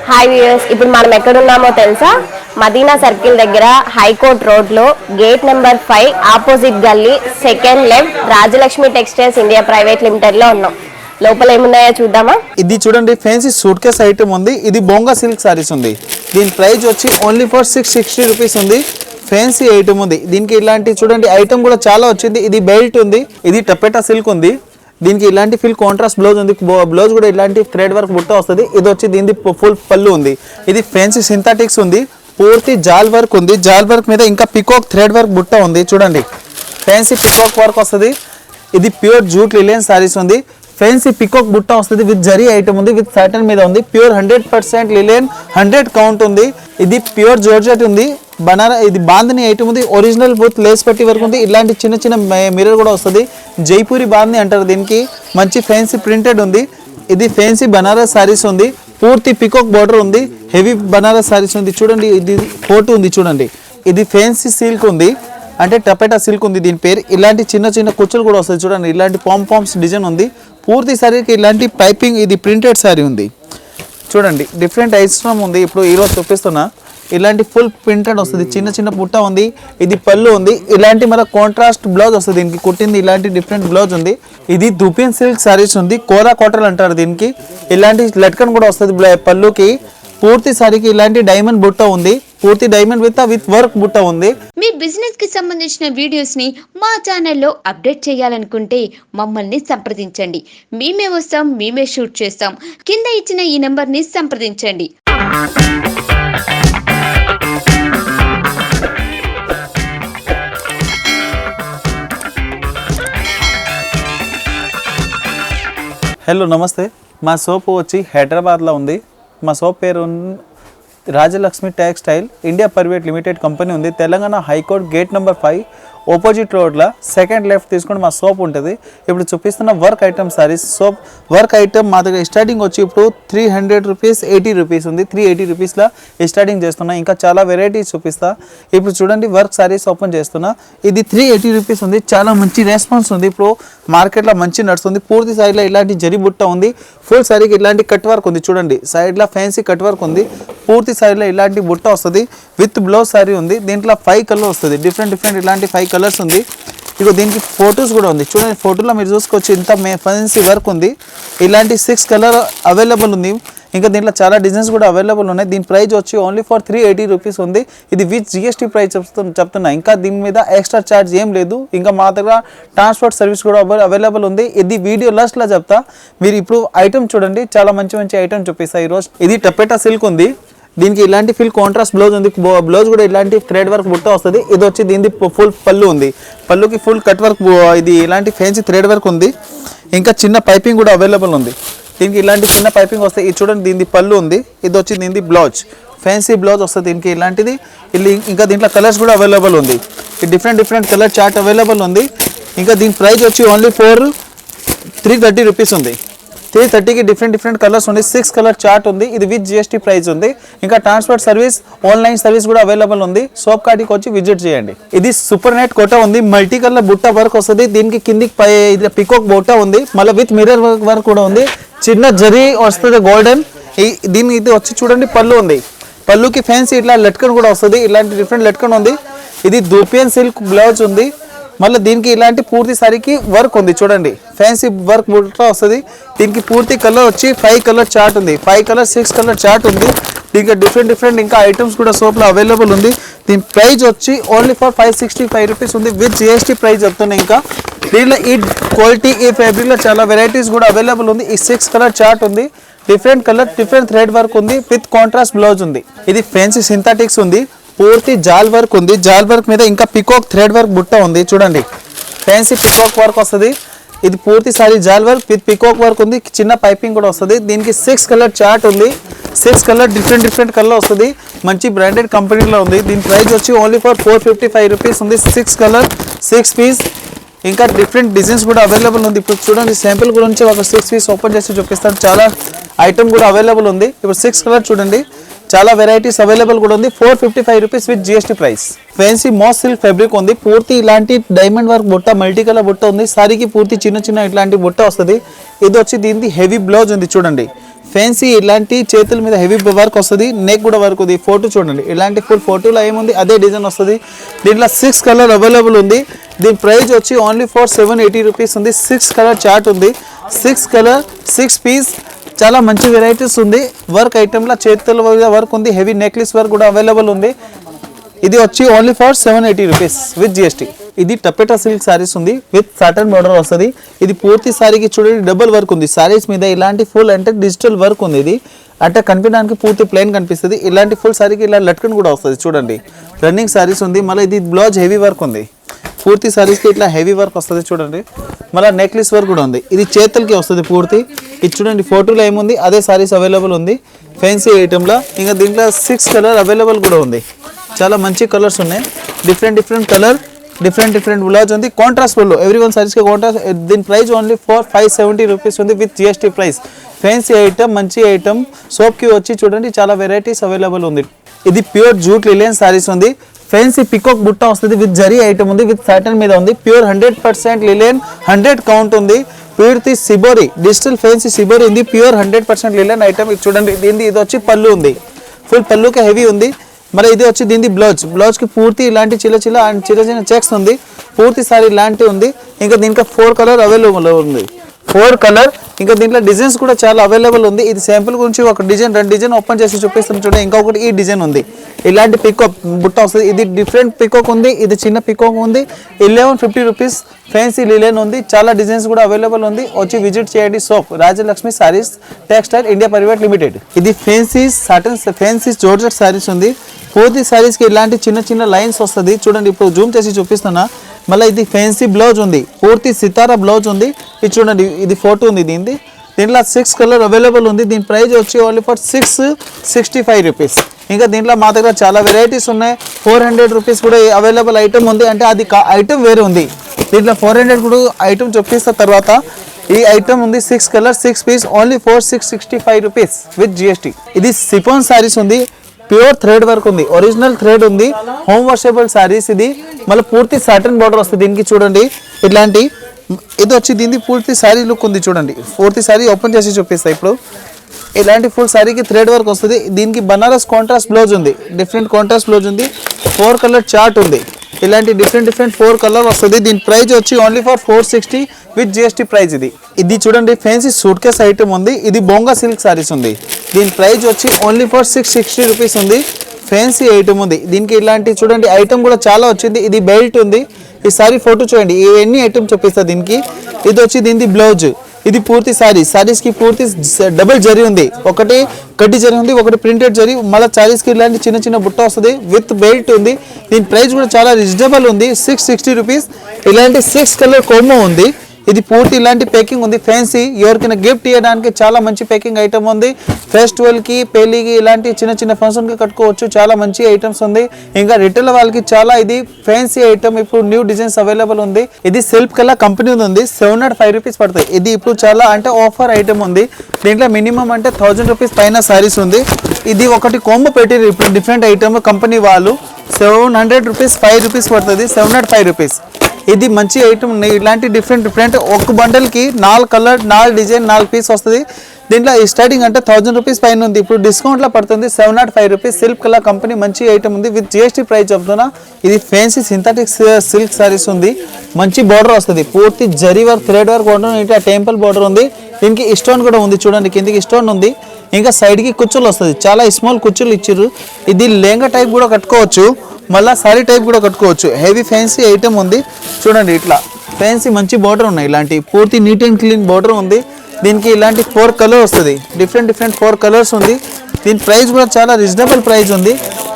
Hi viewers, ఇప్పుడు మనం ఎక్కడున్నామో తెలుసా? మదీనా సర్కిల్ దగ్గర హైకోర్ట్ రోడ్లో గేట్ నెంబర్ 5 ఆపోజిట్ గల్లీ second left Rajalakshmi textiles India private లిమిటెడ్లో ఉన్నాం. లోపల ఏమున్నాయో చూద్దామా? ఇది చూడండి, ఫ్యాన్సీ సూట్ కేస్ ఐటమ్ ఉంది. ఇది బొంగా సిల్క్ సారీస్ ఉంది. దీని ప్రైస్ వచ్చి ఓన్లీ ఫర్ 660 రూపీస్ ఉంది. ఫ్యాన్సీ ఐటమ్ ఉంది. దీనికి ఇలాంటి చూడండి ఐటమ్ కూడా చాలా వచ్చింది. ఇది బెల్ట్ ఉంది. ఇది టపెటా సిల్క్ ఉంది. దీనికి ఇలాంటి ఫుల్ కాంట్రాస్ట్ బ్లౌజ్ ఉంది. బ్లౌజ్ కూడా ఇలాంటి థ్రెడ్ వర్క్ బుట్ట వస్తుంది. ఇది వచ్చి దీనికి ఫుల్ పళ్ళు ఉంది. ఇది ఫ్యాన్సీ సింథటిక్స్ ఉంది. పూర్తి జాల్ వర్క్ ఉంది. జాల్ వర్క్ మీద ఇంకా పికాక్ థ్రెడ్ వర్క్ బుట్ట ఉంది. చూడండి ఫ్యాన్సీ పికాక్ వర్క్ వస్తుంది. ఇది ప్యూర్ జూట్ లిలియన్ సారీస్ ఉంది. ఫ్యాన్సీ పికాక్ బుట్ట వస్తుంది. విత్ జరీ ఐటమ్ ఉంది. విత్ సాటన్ మీద ఉంది. ప్యూర్ 100% లిలియన్ 100 కౌంట్ ఉంది. ఇది ప్యూర్ జార్జెట్ ఉంది. బనారా ఇది బాందని ఐటమ్ ఉంది. ఒరిజినల్ బూత్ లేస్ పట్టి వరకు ఉంది. ఇలాంటి చిన్న చిన్న మిర్రర్ కూడా వస్తుంది. జైపూరి బాందని అంటారు దీనికి. మంచి ఫ్యాన్సీ ప్రింటెడ్ ఉంది. ఇది ఫ్యాన్సీ బనారస్ సారీస్ ఉంది. పూర్తి పికాక్ బార్డర్ ఉంది. హెవీ బనారస్ సారీస్ ఉంది. చూడండి ఇది ఫోటో ఉంది. చూడండి ఇది ఫ్యాన్సీ సిల్క్ ఉంది. అంటే టపెటా సిల్క్ ఉంది దీని పేరు. ఇలాంటి చిన్న చిన్న కుచ్చులు కూడా వస్తుంది. చూడండి ఇలాంటి పామ్స్ డిజైన్ ఉంది. పూర్తి సారీకి ఇలాంటి పైపింగ్. ఇది ప్రింటెడ్ సారీ ఉంది. చూడండి డిఫరెంట్ ఐటమ్ ఉంది. ఇప్పుడు ఈరోజు చూపిస్తున్నా. ఇలాంటి ఫుల్ ప్రింటెడ్ వస్తుంది. చిన్న చిన్న పుట్ట ఉంది. ఇది పళ్ళు ఉంది. ఇలాంటి మన కాంట్రాస్ట్ బ్లౌజ్ వస్తుంది. దీనికి కుట్టింది ఇలాంటి డిఫరెంట్ బ్లౌజ్ ఉంది. ఇది దుపియన్ సిల్క్ సారీస్ ఉంది. కోరా కాటన్ అంటారు దీనికి. ఇలాంటి లట్కన్ కూడా వస్తుంది పళ్ళుకి. పూర్తి సారీకి ఇలాంటి డైమండ్ బుట్ట ఉంది. పూర్తి డైమండ్ విత్ వర్క్ బుట్ట ఉంది. మీ బిజినెస్ కి సంబంధించిన వీడియోస్ ని మా ఛానల్లో అప్డేట్ చేయాలనుకుంటే మమ్మల్ని సంప్రదించండి. మేమే వస్తాం, మేమే షూట్ చేస్తాం. కింద ఇచ్చిన ఈ నెంబర్ ని సంప్రదించండి. హలో నమస్తే. మా షాప్ వచ్చి హైదరాబాద్లో ఉంది. మా షాప్ పేరు Rajalakshmi textile India private limited company ఉంది. Telangana high court gate number 5 opposite రోడ్లో సెకండ్ లెఫ్ట్ తీసుకుని మా షాప్ ఉంటుంది. ఇప్పుడు చూపిస్తున్న work item saris. Shop work item మా దగ్గర స్టార్టింగ్ వచ్చి ఇప్పుడు 300 రూపీస్ 80 రూపీస్ ఉంది. 380 రూపీస్లో స్టార్టింగ్ చేస్తున్నా. ఇంకా చాలా వెరైటీస్ చూపిస్తా. ఇప్పుడు చూడండి వర్క్ సారీస్ ఓపెన్ చేస్తున్నా. ఇది 380 రూపీస్ ఉంది. చాలా మంచి రెస్పాన్స్ ఉంది. ఇప్పుడు మార్కెట్లో మంచి నడుస్తుంది. పూర్తి సైడ్లో ఇలాంటి జరీ బుట్ట ఉంది. ఫుల్ సారీకి ఇలాంటి కట్ వర్క్ ఉంది. చూడండి సైడ్లో ఫ్యాన్సీ కట్ వర్క్ ఉంది. పూర్తి సైడ్లో ఇలాంటి బుట్ట వస్తుంది. విత్ బ్లౌజ్ సారీ ఉంది. దీంట్లో 5 కలర్ వస్తుంది. డిఫరెంట్ ఇలాంటి 5 కలర్స్ ఉంది. ఇక దీనికి ఫొటోస్ కూడా ఉంది. చూడండి ఫోటోలో మీరు చూసుకోవచ్చు. ఇంత ఫ్యాన్సీ వర్క్ ఉంది. ఇలాంటి 6 కలర్ అవైలబుల్ ఉంది. ఇంకా దీంట్లో చాలా డిజైన్స్ కూడా అవైలబుల్ ఉన్నాయి. దీని ప్రైస్ వచ్చి ఓన్లీ ఫర్ 380 రూపీస్ ఉంది. ఇది విత్ GST ప్రైస్ చెప్తున్నా. ఇంకా దీని మీద ఎక్స్ట్రా ఛార్జ్ ఏం లేదు. ఇంకా మా దగ్గర ట్రాన్స్పోర్ట్ సర్వీస్ కూడా అవైలబుల్ ఉంది. ఇది వీడియో లాస్ట్లో చెప్తా. మీరు ఇప్పుడు ఐటమ్ చూడండి. చాలా మంచి ఐటమ్ చూపిస్తా ఈరోజు. ఇది టపెటా సిల్క్ ఉంది. దీనికి ఇలాంటి ఫుల్ కాంట్రాస్ట్ బ్లౌజ్ ఉంది. బ్లౌజ్ కూడా ఇలాంటి థ్రెడ్ వర్క్ బుట్ట వస్తుంది. ఇది వచ్చి దీనికి ఫుల్ పళ్ళు ఉంది. పళ్ళుకి ఫుల్ కట్ వర్క్. ఇది ఇలాంటి ఫ్యాన్సీ థ్రెడ్ వర్క్ ఉంది. ఇంకా చిన్న పైపింగ్ కూడా అవైలబుల్ ఉంది. దీనికి ఇలాంటి చిన్న పైపింగ్ వస్తాయి. ఇది చూడండి దీనికి పళ్ళు ఉంది. ఇది వచ్చి దీనికి బ్లౌజ్ ఫ్యాన్సీ బ్లౌజ్ వస్తుంది. దీనికి ఇలాంటిది. ఇంకా దీంట్లో కలర్స్ కూడా అవైలబుల్ ఉంది. డిఫరెంట్ కలర్ చార్ట్ అవైలబుల్ ఉంది. ఇంకా దీని ప్రైస్ వచ్చి ఓన్లీ ఫర్ 330 రూపీస్ ఉంది. 330కి డిఫరెంట్ కలర్స్ ఉంది. 6 కలర్ చార్ట్ ఉంది. ఇది విత్ GST ప్రైస్ ఉంది. ఇంకా ట్రాన్స్పోర్ట్ సర్వీస్ ఆన్లైన్ సర్వీస్ కూడా అవైలబుల్ ఉంది. షాప్ కాడికి వచ్చి విజిట్ చేయండి. ఇది సూపర్ నెట్ కోట ఉంది. మల్టీ కలర్ బుట్ట వర్క్ వస్తుంది. దీనికి కిందికి పికాక్ బుట్ట ఉంది. మళ్ళీ విత్ మిర్రర్ వర్క్ కూడా ఉంది. చిన్న జరీ వస్తుంది గోల్డెన్. దీనికి ఇది వచ్చి చూడండి పళ్ళు ఉంది. పళ్ళుకి ఫ్యాన్సీ ఇట్లా లట్కన్ కూడా వస్తుంది. ఇలాంటి డిఫరెంట్ లట్కన్ ఉంది. ఇది దూపియన్ సిల్క్ బ్లౌజ్ ఉంది. మళ్ళీ దీనికి ఇలాంటి పూర్తి సారీకి వర్క్ ఉంది. చూడండి ఫ్యాన్సీ వర్క్ బుట్ట వస్తుంది. దీనికి పూర్తి కలర్ వచ్చి 5 కలర్ చార్ట్ ఉంది. 5 కలర్ 6 కలర్ చార్ట్ ఉంది. దీనికి డిఫరెంట్ ఇంకా ఐటమ్స్ కూడా షాప్లో అవైలబుల్ ఉంది. దీని ప్రైస్ వచ్చి ఓన్లీ ఫర్ 565 రూపీస్ ఉంది. విత్ GST ప్రైస్ చెప్తున్నాయి. ఇంకా దీనిలో ఈ క్వాలిటీ ఈ ఫ్యాబ్రిక్లో చాలా వెరైటీస్ కూడా అవైలబుల్ ఉంది. ఈ 6 కలర్ చార్ట్ ఉంది. Different colour different thread work ఉంది. విత్ కాంట్రాస్ట్ బ్లౌజ్ ఉంది. ఇది ఫ్యాన్సీ సింథటిక్స్ ఉంది. పూర్తి జాల్ వర్క్ ఉంది. జాల్ వర్క్ మీద ఇంకా పికాక్ థ్రెడ్ వర్క్ బుట్ట ఉంది. చూడండి ఫ్యాన్సీ పికాక్ వర్క్ వస్తుంది. ఇది పూర్తి సారీ జాల్ వర్క్ విత్ పికాక్ వర్క్ ఉంది. చిన్న పైపింగ్ కూడా వస్తుంది. దీనికి 6 కలర్ చార్ట్ ఉంది. 6 కలర్ డిఫరెంట్ కలర్ వస్తుంది. మంచి బ్రాండెడ్ కంపెనీలో ఉంది. దీని ప్రైస్ వచ్చి ఓన్లీ ఫర్ 455 రూపీస్ ఉంది. 6 కలర్ 6 పీస్. ఇంకా డిఫరెంట్ డిజైన్స్ కూడా అవైలబుల్ ఉంది. ఇప్పుడు చూడండి శాంపిల్ గురించి ఒక 6 పీస్ ఓపెన్ చేసి చూపిస్తాను. చాలా ఐటమ్ కూడా అవైలబుల్ ఉంది. ఇప్పుడు 6 కలర్ చూడండి. చాలా వెరైటీస్ అవైలబుల్ కూడా ఉంది. 455 rupees with GST price. Fancy mass silk fabric ఉంది. పూర్తి ఇలాంటి డైమండ్ వర్క్ బుట్ట, మల్టీ కలర్ బుట్ట ఉంది. సారీకి పూర్తి చిన్న చిన్న ఇట్లాంటి బుట్ట వస్తుంది. ఇది వచ్చి దీనికి హెవీ బ్లౌజ్ ఉంది చూడండి. ఫ్యాన్సీ ఇలాంటి చేతుల మీద హెవీ వర్క్ వస్తుంది. నెక్ కూడా వర్క్ ఉంది. ఫోటో చూడండి, ఇలాంటి ఫుల్ ఫోటోలో ఏముంది అదే డిజైన్ వస్తుంది. దీంట్లో 6 కలర్ అవైలబుల్ ఉంది. దీని ప్రైస్ వచ్చి ఓన్లీ ఫర్ 780 రూపీస్ ఉంది. 6 కలర్ చార్ట్ ఉంది. 6 కలర్ 6 పీస్ చాలా మంచి వెరైటీస్ ఉంది. వర్క్ ఐటెంలో చేతుల వర్క్ ఉంది. హెవీ నెక్లెస్ వర్క్ కూడా అవైలబుల్ ఉంది. ఇది వచ్చి only for 780 rupees with GST. ఇది టపెటా సిల్క్ సారీస్ ఉంది విత్ సాటన్ బార్డర్ వస్తుంది. ఇది పూర్తి సారీకి చూడండి డబుల్ వర్క్ ఉంది. సారీస్ మీద ఇలాంటి ఫుల్ అంటే డిజిటల్ వర్క్ ఉంది. ఇది అంటే కనిపించడానికి పూర్తి ప్లెయిన్ కనిపిస్తుంది. ఇలాంటి ఫుల్ సారీకి ఇలా లట్కన్ కూడా వస్తుంది చూడండి. రన్నింగ్ సారీస్ ఉంది. మళ్ళీ ఇది బ్లౌజ్ హెవీ వర్క్ ఉంది. పూర్తి సారీస్కి ఇట్లా హెవీ వర్క్ వస్తుంది చూడండి. మళ్ళీ నెక్లెస్ వర్క్ కూడా ఉంది. ఇది చేతులకి వస్తుంది పూర్తి. ఇది చూడండి ఫోటోలో ఏముంది అదే సారీస్ అవైలబుల్ ఉంది ఫ్యాన్సీ ఐటెంలో. ఇంకా దీంట్లో 6 కలర్ అవైలబుల్ కూడా ఉంది. చాలా మంచి కలర్స్ ఉన్నాయి. డిఫరెంట్ కలర్, డిఫరెంట్ బ్లౌజ్ ఉంది. కాంట్రాస్ట్ పళ్ళు ఎవ్రీ వన్ సారీస్కి కాంట్రాస్ట్. దీని ప్రైస్ ఓన్లీ ఫర్ 570 రూపీస్ ఉంది with GST price. Fancy item, మంచి ఐటమ్. సోప్కి వచ్చి చూడండి చాలా వెరైటీస్ అవైలబుల్ ఉంది. ఇది ప్యూర్ జూట్ లిలియన్ సారీస్ ఉంది. ఫ్యాన్సీ పికాక్ బుట్ట వస్తుంది విత్ జరీ ఐటమ్ ఉంది. విత్ సాటన్ మీద ఉంది. ప్యూర్ 100% లిలియన్, 100 కౌంట్ ఉంది. పూర్తి సిబోరి డిజిటల్ ఫ్యాన్సీ సిబోరి ఉంది. Pure 100% Lillian item. ఇది చూడండి దీని ఇది వచ్చి పళ్ళు ఉంది. ఫుల్ పళ్ళుకి హెవీ ఉంది. మరి ఇది వచ్చి దీని బ్లౌజ్కి పూర్తి ఇలాంటి చిన్న చెక్స్ ఉంది. పూర్తి సారీ ఇలాంటి ఉంది. ఇంకా దీనికి 4 కలర్ అవైలబుల్ ఉంది. 4 కలర్. ఇంకా దీంట్లో డిజైన్స్ కూడా చాలా అవైలబుల్ ఉంది. ఇది శాంపుల్ గురించి ఒక డిజైన్ 2 డిజైన్ ఓపెన్ చేసి చూపిస్తాం చూడండి. ఇంకొకటి ఈ డిజైన్ ఉంది. ఇలాంటి పికాక్ బుట్ట వస్తుంది. ఇది డిఫరెంట్ పికాక్ ఉంది. ఇది చిన్న పికాక్ ఉంది. 1150 రూపీస్ ఫ్యాన్సీ లిలియన్ ఉంది. చాలా డిజైన్స్ కూడా అవైలబుల్ ఉంది. వచ్చి విజిట్ చేయండి shop Rajalakshmi saris textile India private limited. ఇది fancy satin fancy georgette saris ఉంది. పూర్తి సారీస్కి ఇలాంటి చిన్న లైన్స్ వస్తుంది చూడండి. ఇప్పుడు జూమ్ చేసి చూపిస్తున్నా. మళ్ళీ ఇది ఫ్యాన్సీ బ్లౌజ్ ఉంది. పూర్తి సితారా బ్లౌజ్ ఉంది. ఇది చూడండి ఇది ఫోటో ఉంది దీంట్లో 6 కలర్ అవైలబుల్ ఉంది. దీని ప్రైస్ వచ్చి ఓన్లీ ఫర్ 665 రూపీస్. ఇంకా దీంట్లో మా దగ్గర చాలా వెరైటీస్ ఉన్నాయి. 400 రూపీస్ కూడా అవైలబుల్ ఐటమ్ ఉంది. అంటే అది ఐటమ్ వేరే ఉంది. దీంట్లో 400 కూడా ఐటమ్ చూపిస్తా తర్వాత. ఈ ఐటమ్ ఉంది 6 colour 6 piece only for 665 rupees with GST. ఇది సిఫాన్ సారీస్ ఉంది. ప్యూర్ థ్రెడ్ వర్క్ ఉంది. ఒరిజినల్ థ్రెడ్ ఉంది. Home washable sarees. ఇది మళ్ళీ పూర్తి సాటన్ బార్డర్ వస్తుంది. దీనికి చూడండి ఇట్లాంటి ఇది వచ్చి దీనికి పూర్తి సారీ లుక్ ఉంది చూడండి. పూర్తి సారీ ఓపెన్ చేసి చూపిస్తా ఇప్పుడు. ఇలాంటి ఫుల్ సారీకి థ్రెడ్ వర్క్ వస్తుంది. దీనికి బనారస్ కాంట్రాస్ట్ బ్లౌజ్ ఉంది. డిఫరెంట్ కాంట్రాస్ట్ బ్లౌజ్ ఉంది. 4 కలర్ చార్ట్ ఉంది. ఇలాంటి డిఫరెంట్ 4 కలర్ వస్తుంది. దీని ప్రైస్ వచ్చి only for 460 with GST price. ఇది చూడండి ఫ్యాన్సీ సూట్ కేస్ ఐటమ్ ఉంది. ఇది బొంగా సిల్క్ సారీస్ ఉంది. దీని ప్రైస్ వచ్చి ఓన్లీ ఫర్ 660 రూపీస్ ఉంది. ఫ్యాన్సీ ఐటమ్ ఉంది. దీనికి ఇలాంటి చూడండి ఐటమ్ కూడా చాలా వచ్చింది. ఇది బెల్ట్ ఉంది. ఈ సారీ ఫోటో చూడండి. ఇవన్నీ ఐటమ్ చూపిస్తా దీనికి. ఇది వచ్చి దీని బ్లౌజ్. ఇది పూర్తి సారీస్కి పూర్తి డబుల్ జరీ ఉంది. ఒకటి కడ్డీ జరీ ఉంది, ఒకటి ప్రింటెడ్ జరీ. మళ్ళీ సారీస్కి ఇలాంటి చిన్న బుట్ట వస్తుంది విత్ బెల్ట్ ఉంది. దీని ప్రైస్ కూడా చాలా రీజనబుల్ ఉంది. 660 రూపీస్. ఇలాంటి 6 కలర్ కోమో ఉంది. ఇది పూర్తి ఇలాంటి ప్యాకింగ్ ఉంది. ఫ్యాన్సీ ఎవరికైనా గిఫ్ట్ ఇవ్వడానికి చాలా మంచి ప్యాకింగ్ ఐటమ్ ఉంది. ఫెస్టివల్కి, పెళ్ళికి ఇలాంటి చిన్న ఫంక్షన్కి కట్టుకోవచ్చు. చాలా మంచి ఐటమ్స్ ఉంది. ఇంకా రిటైల్ వాళ్ళకి చాలా ఇది ఫ్యాన్సీ ఐటమ్. ఇప్పుడు న్యూ డిజైన్స్ అవైలబుల్ ఉంది. ఇది సెల్ఫ్ కలర్ కంపెనీ ఉంది. 705 రూపీస్ పడతాయి. ఇది ఇప్పుడు చాలా అంటే ఆఫర్ ఐటమ్ ఉంది. దీంట్లో మినిమం అంటే 1000 రూపీస్ పైన సారీస్ ఉంది. ఇది ఒకటి కోంబో పెట్టి ఇప్పుడు డిఫరెంట్ ఐటమ్ కంపెనీ వాళ్ళు 700 రూపీస్ 5 రూపీస్ పడుతుంది. 705 రూపీస్. ఇది మంచి ఐటమ్ ఉన్నాయి. ఇలాంటి డిఫరెంట్ ఒక బండల్కి 4 కలర్ 4 డిజైన్ 4 పీస్ వస్తుంది. దీంట్లో స్టార్టింగ్ అంటే 1000 రూపీస్ పైన ఉంది. ఇప్పుడు డిస్కౌంట్లో పడుతుంది 705 రూపీస్. సిల్క్ కలర్ కంపెనీ మంచి ఐటమ్ ఉంది విత్ జిఎస్టీ ప్రైస్ చెప్తున్నా. ఇది ఫ్యాన్సీ సింథటిక్ సిల్క్ సారీస్ ఉంది. మంచి బార్డర్ వస్తుంది. పూర్తి zari work thread work border temple border ఉంది. దీనికి స్టోన్ కూడా ఉంది చూడండి. కిందికి స్టోన్ ఉంది. ఇంకా సైడ్కి కుచ్చులు వస్తుంది. చాలా స్మాల్ కుచ్చులు ఇచ్చారు. ఇది లెహంగా టైప్ కూడా కట్టుకోవచ్చు. మళ్ళీ సారీ టైప్ కూడా కట్టుకోవచ్చు. హెవీ ఫ్యాన్సీ ఐటమ్ ఉంది చూడండి. ఇట్లా ఫ్యాన్సీ మంచి బార్డర్ ఉన్నాయి. ఇలాంటి పూర్తి నీట్ అండ్ క్లీన్ బార్డర్ ఉంది. దీనికి ఇలాంటి 4 కలర్ వస్తుంది. డిఫరెంట్ 4 కలర్స్ ఉంది. దీని ప్రైస్ కూడా చాలా రీజనబుల్ ప్రైస్ ఉంది.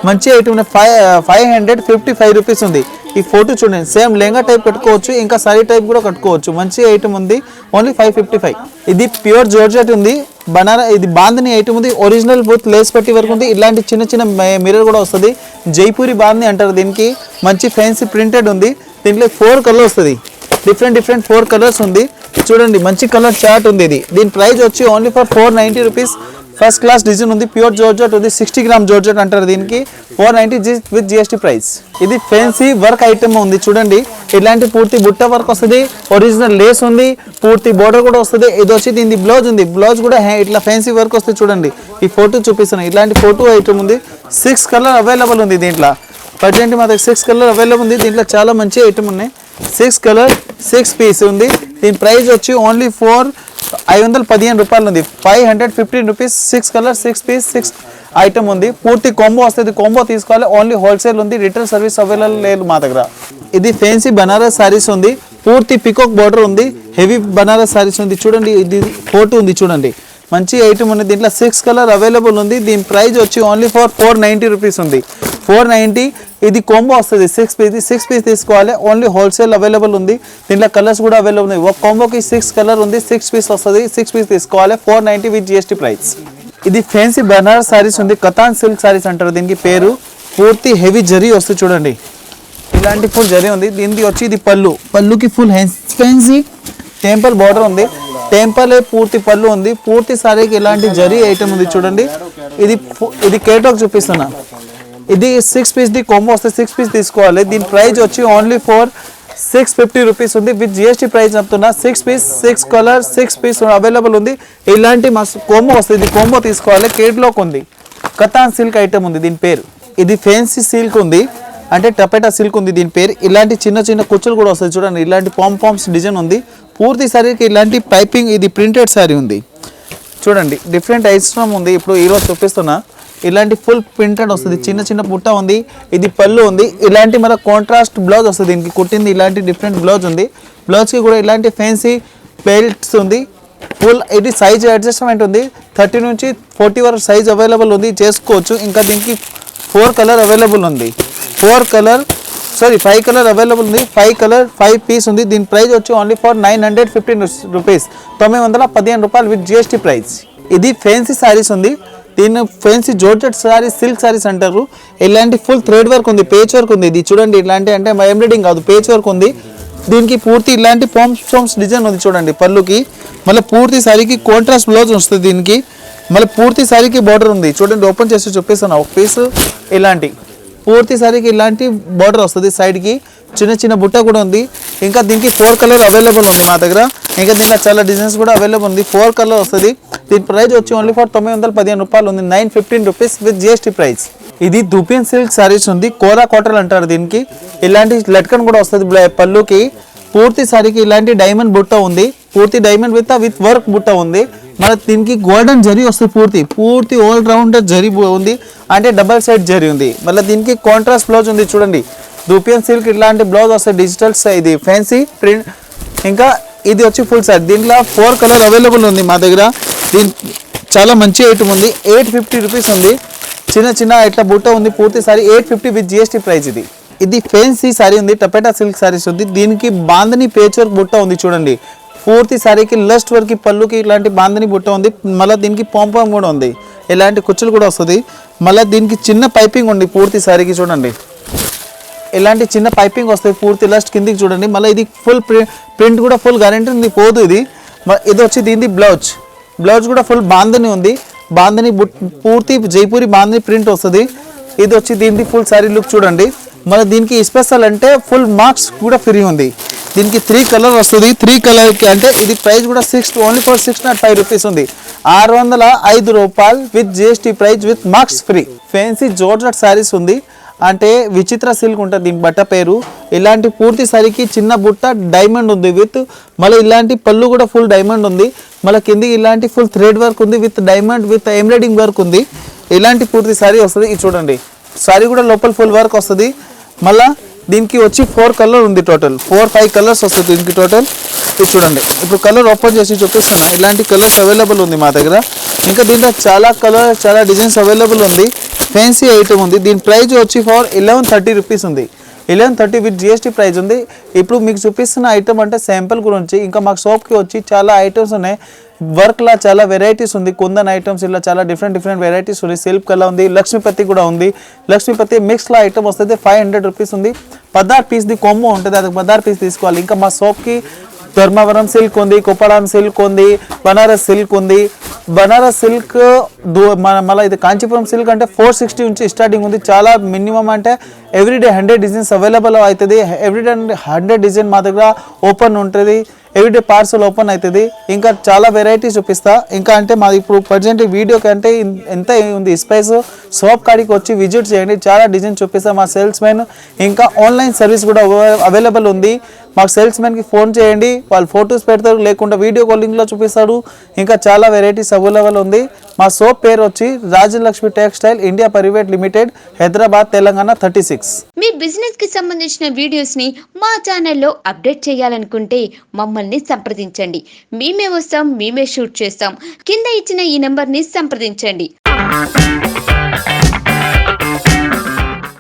మంచి ఐటమ్ 555 రూపీస్ ఉంది. ఈ ఫోటో చూడండి. సేమ్ లెహంగా టైప్ కట్టుకోవచ్చు. ఇంకా సారీ టైప్ కూడా కట్టుకోవచ్చు. మంచి ఐటమ్ ఉంది. ఓన్లీ 555. ఇది ప్యూర్ జార్జెట్ ఉంది. ఇది బాందని ఐటమ్ ఉంది. ఒరిజినల్ బూత్ లేస్ పట్టి వరకు ఉంది. ఇలాంటి చిన్న మిర్రర్ కూడా వస్తుంది. జైపూరి బాందని అంటారు దీనికి. మంచి ఫ్యాన్సీ ప్రింటెడ్ ఉంది. దీంట్లో 4 కలర్ వస్తుంది. డిఫరెంట్ 4 కలర్స్ ఉంది చూడండి. మంచి కలర్ చార్ట్ ఉంది. దీని ప్రైస్ వచ్చి only for 490 rupees first class design ఉంది, ప్యూర్ జార్జెట్ ఉంది, 60 గ్రామ్ జార్జెట్ అంటారు దీనికి. 490 విత్ జిఎస్టీ ప్రైస్. ఇది ఫ్యాన్సీ వర్క్ ఐటమ్ ఉంది చూడండి, ఇలాంటి పూర్తి బుట్ట వర్క్ వస్తుంది, ఒరిజినల్ లేస్ ఉంది, పూర్తి బోర్డర్ కూడా వస్తుంది. ఇది వచ్చి దీని బ్లౌజ్ ఉంది, బ్లౌజ్ కూడా ఇట్లా ఫ్యాన్సీ వర్క్ వస్తుంది చూడండి. ఈ ఫోటో చూపిస్తున్నాను, ఇలాంటి ఫోటో ఐటమ్ ఉంది. 6 కలర్ అవైలబుల్ ఉంది దీంట్లో. ప్రజెంట్ మా దగ్గర 6 కలర్ అవైలబుల్ ఉంది. దీంట్లో చాలా మంచి ఐటమ్ ఉన్నాయి. 6 కలర్ 6 పీస్ ఉంది. దీని ప్రైస్ వచ్చి ఓన్లీ 515 రూపాయలు ఉంది. 515 రూపీస్ 6 కలర్ 6 పీస్ 6 ఐటమ్ ఉంది. పూర్తి కాంబో వస్తుంది, కాంబో తీసుకోవాలి. ఓన్లీ హోల్సేల్ ఉంది, రిటైల్ సర్వీస్ అవైలబుల్ లేదు మా దగ్గర. ఇది ఫ్యాన్సీ బనారస్ సారీస్ ఉంది, పూర్తి పికాక్ బార్డర్ ఉంది, హెవీ బనారస్ సారీస్ ఉంది చూడండి. ఇది ఫోటో ఉంది చూడండి, మంచి ఐటమ్ ఉంది. దీంట్లో 6 కలర్ అవైలబుల్ ఉంది. దీని ప్రైస్ వచ్చి ఓన్లీ 490 రూపీస్ ఉంది. 490. ఇది కాంబో వస్తుంది 6 పీస్ తీసుకోవాలి. ఓన్లీ హోల్సేల్ అవైలబుల్ ఉంది. దీంట్లో కలర్స్ కూడా అవైలబుల్ ఉంది. ఒక కాంబోకి 6 కలర్ ఉంది, 6 పీస్ వస్తుంది. 6 పీస్ తీసుకోవాలి. 490 విత్ జిఎస్టీ ప్రైస్. ఇది ఫ్యాన్సీ బనారస్ సారీస్ ఉంది, కతాన్ సిల్క్ సారీస్ అంటారు దీనికి పేరు. పూర్తి హెవీ జరీ వస్తుంది చూడండి, ఇలాంటి ఫుల్ జరీ ఉంది. దీనికి వచ్చి ఇది పళ్ళుకి ఫుల్ ఫ్యాన్సీ టెంపుల్ బార్డర్ ఉంది, టెంపుల్ పూర్తి పళ్ళు ఉంది. పూర్తి సారీకి ఇలాంటి జరీ ఐటమ్ ఉంది చూడండి. ఇది కేటాక్ చూపిస్తున్నా. ఇది 6 పీస్ ది కాంబో వస్తుంది, 6 పీస్ తీసుకోవాలి. దీని ప్రైస్ వచ్చి ఓన్లీ 650 రూపీస్ ఉంది విత్ జిఎస్టీ ప్రైస్ చెప్తున్నా. 6 పీస్ 6 కలర్ 6 పీస్ అవైలబుల్ ఉంది. ఇలాంటి కాంబో వస్తుంది, ఇది కాంబో తీసుకోవాలి. కేట్లాక్ ఉంది, కతాన్ సిల్క్ ఐటమ్ ఉంది దీని పేరు. ఇది ఫ్యాన్సీ సిల్క్ ఉంది, అంటే టపెటా సిల్క్ ఉంది దీని పేరు. ఇలాంటి చిన్న చిన్న కుచ్చులు కూడా వస్తాయి చూడండి, ఇలాంటి పాంప్స్ డిజైన్ ఉంది. పూర్తి సారీకి ఇలాంటి పైపింగ్, ఇది ప్రింటెడ్ సారీ ఉంది చూడండి. డిఫరెంట్ ఐటమ్ ఉంది, ఇప్పుడు ఈరోజు చూపిస్తున్నా. ఇలాంటి ఫుల్ ప్రింటెడ్ వస్తుంది, చిన్న చిన్న పుట్ట ఉంది. ఇది పళ్ళు ఉంది, ఇలాంటి మన కాంట్రాస్ట్ బ్లౌజ్ వస్తుంది దీనికి కుట్టింది. ఇలాంటి డిఫరెంట్ బ్లౌజ్ ఉంది, బ్లౌజ్కి కూడా ఇలాంటి ఫ్యాన్సీ బెల్ట్స్ ఉంది. ఫుల్ ఇది సైజ్ అడ్జస్ట్మెంట్ ఉంది, 30 నుంచి 40 వరకు సైజ్ అవైలబుల్ ఉంది, చేసుకోవచ్చు. ఇంకా దీనికి 4 కలర్ అవైలబుల్ ఉంది. 5 కలర్ అవైలబుల్ ఉంది. 5 కలర్ 5 పీస్ ఉంది. దీని ప్రైస్ వచ్చి ఓన్లీ 915 రూపీస్, 915 రూపాయలు విత్ జిఎస్టీ ప్రైస్. ఇది ఫ్యాన్సీ సారీస్ ఉంది, దీన్ని fancy georgette saris silk saris అంటారు. ఇలాంటి ఫుల్ థ్రెడ్ వర్క్ ఉంది, పేచ్ వర్క్ ఉంది. ఇది చూడండి, ఇలాంటి అంటే ఎంబ్రాయిడింగ్ కాదు, పేచ్ వర్క్ ఉంది. దీనికి పూర్తి ఇలాంటి పాంప్స్ డిజైన్ ఉంది చూడండి పళ్ళుకి. మళ్ళీ పూర్తి సారీకి కాంట్రాస్ట్ బ్లౌజ్ వస్తుంది దీనికి. మళ్ళీ పూర్తి సారీకి బార్డర్ ఉంది చూడండి, ఓపెన్ చేసి చూపిస్తాను. ఒక పీస్ ఇలాంటి పూర్తి సారీకి ఇలాంటి బార్డర్ వస్తుంది, సైడ్కి చిన్న చిన్న బుట్ట కూడా ఉంది. ఇంకా దీనికి 4 కలర్ అవైలబుల్ ఉంది మా దగ్గర. ఇంకా దీంట్లో చాలా డిజైన్స్ కూడా అవైలబుల్ ఉంది. 4 కలర్ వస్తుంది. దీని ప్రైస్ వచ్చి ఓన్లీ 915 రూపాయలు ఉంది, 915 రూపీస్ విత్ జిఎస్టీ ప్రైస్. ఇది దుపియన్ సిల్క్ సారీస్ ఉంది, కోరా కాటన్ అంటారు దీనికి. ఇలాంటి లట్కన్ కూడా వస్తుంది పళ్ళుకి. పూర్తి సారీకి ఇలాంటి డైమండ్ బుట్ట ఉంది, పూర్తి డైమండ్ విత్ వర్క్ బుట్ట ఉంది. మన దీనికి గోల్డెన్ జరీ వస్తుంది, పూర్తి ఆల్ రౌండర్ జరీ ఉంది, అంటే డబల్ సైడ్ జరీ ఉంది. మళ్ళీ దీనికి కాంట్రాస్ట్ బ్లౌజ్ ఉంది చూడండి. దుపియన్ సిల్క్ ఇలాంటి బ్లౌజ్ వస్తుంది, డిజిటల్ ఇది ఫ్యాన్సీ ప్రింట్. ఇంకా ఇది వచ్చి ఫుల్ సారీ. దీంట్లో 4 కలర్ అవైలబుల్ ఉంది మా దగ్గర. దీని చాలా మంచి ఐటమ్ ఉంది. 850 రూపీస్ ఉంది. చిన్న చిన్న ఇట్లా బుట్ట ఉంది, పూర్తి సారీ 850 విత్ జిఎస్టీ ప్రైస్. ఇది ఫ్యాన్సీ సారీ ఉంది, టపెటా సిల్క్ సారీస్ ఉంది. దీనికి బాందని పేచ్ వర్క్ బుట్ట ఉంది చూడండి. పూర్తి సారీకి లస్ట్ వర్క్ పళ్ళుకి ఇలాంటి బాందని బుట్ట ఉంది. మళ్ళీ దీనికి పాంపం కూడా ఉంది, ఇలాంటి కుచ్చులు కూడా వస్తుంది. మళ్ళీ దీనికి చిన్న పైపింగ్ ఉంది పూర్తి సారీకి చూడండి, ఇలాంటి చిన్న పైపింగ్ వస్తుంది పూర్తి లస్ట్ కిందికి చూడండి. మళ్ళీ ఇది ఫుల్ ప్రింట్ కూడా ఫుల్ గ్యారెంటీ ఉంది, పోదు ఇది. ఇది వచ్చి దీని బ్లౌజ్ కూడా ఫుల్ బాందని ఉంది, బాందని పూర్తి జైపూరి బాందని ప్రింట్ వస్తుంది. ఇది వచ్చి దీనికి ఫుల్ సారీ లుక్ చూడండి. మళ్ళీ దీనికి స్పెషల్ అంటే ఫుల్ మార్క్స్ కూడా ఫ్రీ ఉంది. దీనికి 3 కలర్ వస్తుంది. 3 కలర్కి అంటే ఇది ప్రైస్ కూడా ఓన్లీ 605 రూపీస్ ఉంది, 605 రూపాయలు with GST price with marks free. Fancy georgette saris ఉంది, అంటే విచిత్ర సిల్క్ ఉంటుంది దీని బట్ట పేరు. ఇలాంటి పూర్తి సారీకి చిన్న బుట్ట డైమండ్ ఉంది విత్, మళ్ళీ ఇలాంటి పళ్ళు కూడా ఫుల్ డైమండ్ ఉంది. మళ్ళీ కిందికి ఇలాంటి ఫుల్ థ్రెడ్ వర్క్ ఉంది with diamond with embroidering work ఉంది. ఇలాంటి పూర్తి సారీ వస్తుంది. ఇది చూడండి, సారీ కూడా లోపల ఫుల్ వర్క్ వస్తుంది. మళ్ళీ దీనికి వచ్చి 4 కలర్ ఉంది, టోటల్ 4-5 కలర్స్ వస్తుంది దీనికి టోటల్. ఇది చూడండి, ఇప్పుడు కలర్ ఓపెన్ చేసి చూపిస్తాను. ఇలాంటి కలర్స్ అవైలబుల్ ఉంది మా దగ్గర. ఇంకా దీంట్లో చాలా డిజైన్స్ అవైలబుల్ ఉంది. ఫ్యాన్సీ ఐటమ్ ఉంది. దీని ప్రైస్ వచ్చి 1130 రూపీస్ ఉంది, 1130 విత్ జిఎస్టీ ప్రైస్ ఉంది. ఇప్పుడు మీకు చూపిస్తున్న ఐటమ్ అంటే శాంపుల్ గురించి. ఇంకా మాకు షాప్కి వచ్చి చాలా ఐటమ్స్ ఉన్నాయి. వర్క్లా చాలా వెరైటీస్ ఉంది, కుందన్ ఐటమ్స్ ఇలా చాలా డిఫరెంట్ వెరైటీస్ ఉన్నాయి. సిల్క్ కలర్ ఉంది, లక్ష్మీపతి కూడా ఉంది. లక్ష్మీపతి మిక్స్లో ఐటమ్ వస్తుంది, 500 రూపీస్ ఉంది. 16 పీస్ది కాంబో ఉంటుంది, అది 16 పీస్ తీసుకోవాలి. ఇంకా మా షాప్కి ధర్మవరం సిల్క్ ఉంది, కుప్పడం సిల్క్ ఉంది, బనారస్ సిల్క్ ఉంది. బనారస్ సిల్క్ మళ్ళీ ఇది కాంచీపురం సిల్క్ అంటే 460 నుంచి స్టార్టింగ్ ఉంది. చాలా మినిమం అంటే ఎవ్రీడే 100 డిజైన్స్ అవైలబుల్ అవుతుంది. ఎవ్రీడే 100 డిజైన్ మా దగ్గర ఓపెన్ ఉంటుంది. ఎవ్రీడే పార్సల్ ఓపెన్ అవుతుంది. ఇంకా చాలా వెరైటీ చూపిస్తా. ఇంకా అంటే మాది ఇప్పుడు ప్రజెంట్ వీడియో కంటే ఎంత ఉంది స్పేస్, షాప్ కాడికి వచ్చి విజిట్ చేయండి. చాలా డిజైన్ చూపిస్తా. మా సేల్స్ మ్యాన్ ఇంకా ఆన్లైన్ సర్వీస్ కూడా అవైలబుల్ ఉంది. మాకు సేల్స్ మ్యాన్కి ఫోన్ చేయండి, వాళ్ళు ఫొటోస్ పెడతారు, లేకుండా వీడియో కాలింగ్లో చూపిస్తాడు. ఇంకా చాలా వెరైటీస్ అవైలబుల్ ఉంది. మా షాప్ పేరు వచ్చి Rajalakshmi textile India private limited, Hyderabad, Telangana 36. మీ బిజినెస్ కి సంబంధించిన వీడియోస్ ని మా ఛానల్లో అప్డేట్ చేయాలనుకుంటే మమ్మల్ని సంప్రదించండి. మేమే వస్తాం, మేమే షూట్ చేస్తాం. కింద ఇచ్చిన ఈ నెంబర్ ని సంప్రదించండి.